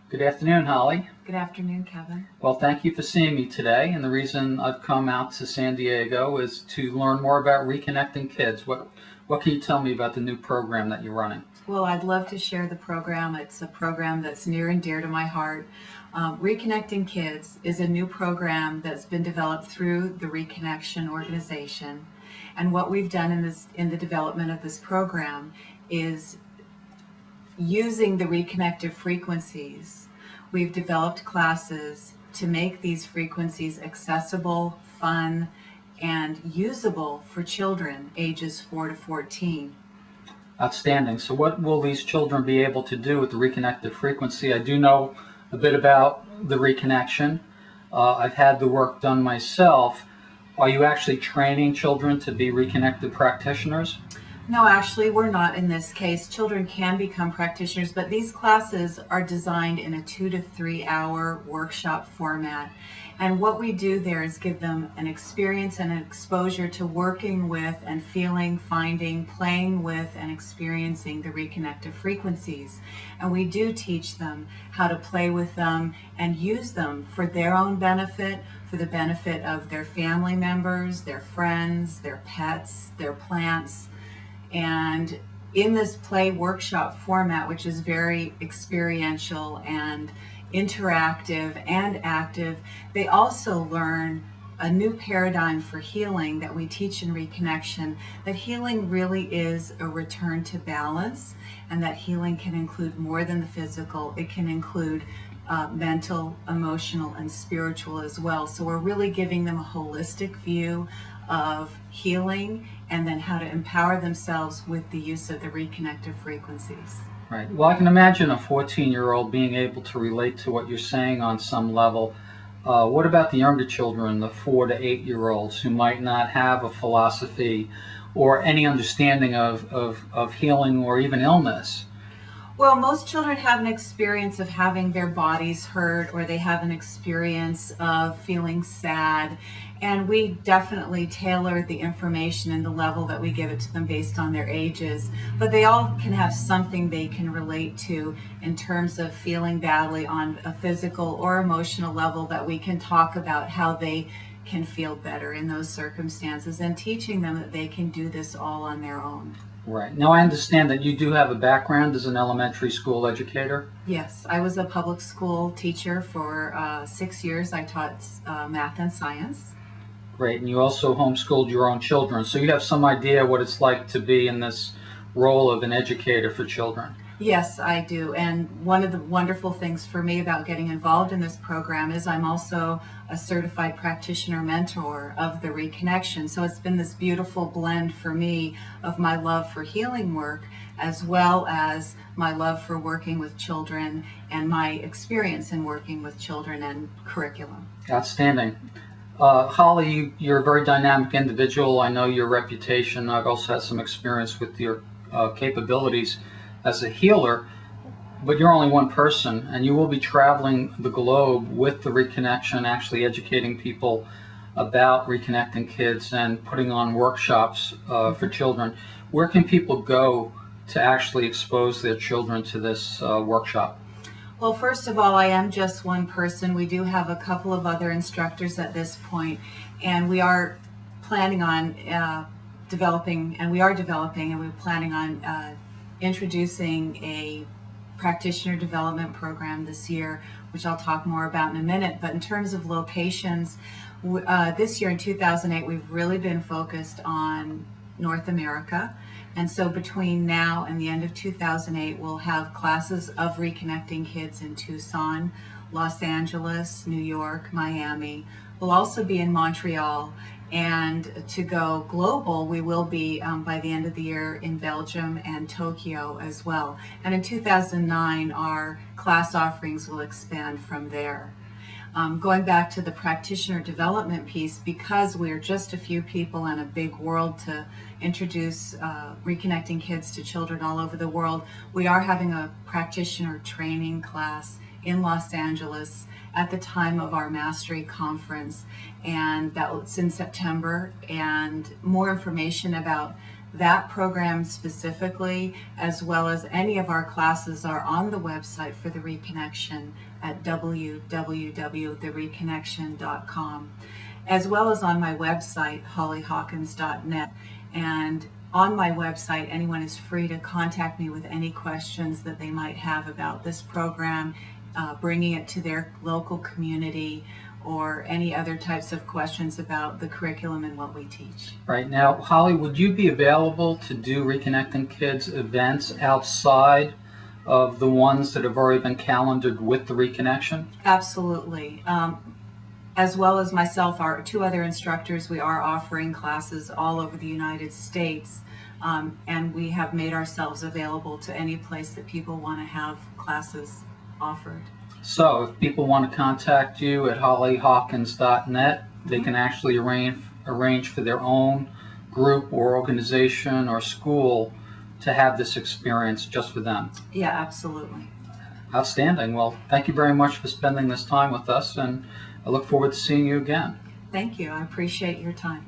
Good afternoon, Holly. Good afternoon, Kevin. Well, thank you for seeing me today. And the reason I've come out to San Diego is to learn more about Reconnecting Kids. What can you tell me about the new program that you're running? Well, I'd love to share the program. It's a program that's near and dear to my heart. Reconnecting Kids is a new program that's been developed through the Reconnection organization. And what we've done in the development of this program is using the reconnective frequencies. We've developed classes to make these frequencies accessible, fun, and usable for children ages 4 to 14. Outstanding. So what will these children be able to do with the reconnective frequency? I do know a bit about the reconnection. I've had the work done myself. Are you actually training children to be reconnected practitioners? No, actually, we're not in this case. Children can become practitioners, but these classes are designed in a 2 to 3 hour workshop format. And what we do there is give them an experience and an exposure to working with and feeling, finding, playing with, and experiencing the reconnective frequencies. And we do teach them how to play with them and use them for their own benefit, for the benefit of their family members, their friends, their pets, their plants. And in this play workshop format, which is very experiential and interactive and active, they also learn a new paradigm for healing that we teach in Reconnection, that healing really is a return to balance, and that healing can include more than the physical. It can include mental, emotional, and spiritual as well. So we're really giving them a holistic view of healing and then how to empower themselves with the use of the reconnective frequencies. Right. Well, I can imagine a 14-year-old being able to relate to what you're saying on some level. What about the younger children, the 4 to 8-year-olds who might not have a philosophy or any understanding of healing or even illness? Well, most children have an experience of having their bodies hurt, or they have an experience of feeling sad. And we definitely tailor the information and the level that we give it to them based on their ages. But they all can have something they can relate to in terms of feeling badly on a physical or emotional level, that we can talk about how they can feel better in those circumstances, and teaching them that they can do this all on their own. Right. Now, I understand that you do have a background as an elementary school educator. Yes, I was a public school teacher for 6 years. I taught math and science. Great. And you also homeschooled your own children. So you have some idea what it's like to be in this role of an educator for children. Yes, I do. And one of the wonderful things for me about getting involved in this program is I'm also a certified practitioner mentor of the Reconnection. So it's been this beautiful blend for me of my love for healing work, as well as my love for working with children and my experience in working with children and curriculum. Outstanding. Holly, you're a very dynamic individual. I know your reputation. I've also had some experience with your capabilities as a healer, but you're only one person, and you will be traveling the globe with the Reconnection, actually educating people about Reconnecting Kids and putting on workshops for children. Where can people go to actually expose their children to this workshop? Well, first of all, I am just one person. We do have a couple of other instructors at this point, and we are planning on developing, and we're planning on introducing a practitioner development program this year, which I'll talk more about in a minute. But in terms of locations, this year in 2008, we've really been focused on North America. And so between now and the end of 2008, we'll have classes of Reconnecting Kids in Tucson, Los Angeles, New York, Miami. We'll also be in Montreal. And to go global, we will be by the end of the year in Belgium and Tokyo as well. And in 2009, our class offerings will expand from there. Going back to the practitioner development piece, because we're just a few people and a big world to introduce Reconnecting Kids to children all over the world, we are having a practitioner training class in Los Angeles at the time of our Mastery Conference, and that's in September. And more information about that program specifically, as well as any of our classes, are on the website for the Reconnection at www.thereconnection.com, as well as on my website, hollyhawkins.net. And on my website, anyone is free to contact me with any questions that they might have about this program, bringing it to their local community, or any other types of questions about the curriculum and what we teach. Right now, Holly, would you be available to do Reconnecting Kids events outside of the ones that have already been calendared with the Reconnection? Absolutely. As well as myself, our two other instructors, we are offering classes all over the United States, and we have made ourselves available to any place that people want to have classes offered. So if people want to contact you at hollyhawkins.net, they can actually arrange for their own group or organization or school to have this experience just for them. Yeah, absolutely. Outstanding. Well, thank you very much for spending this time with us, and I look forward to seeing you again. Thank you. I appreciate your time.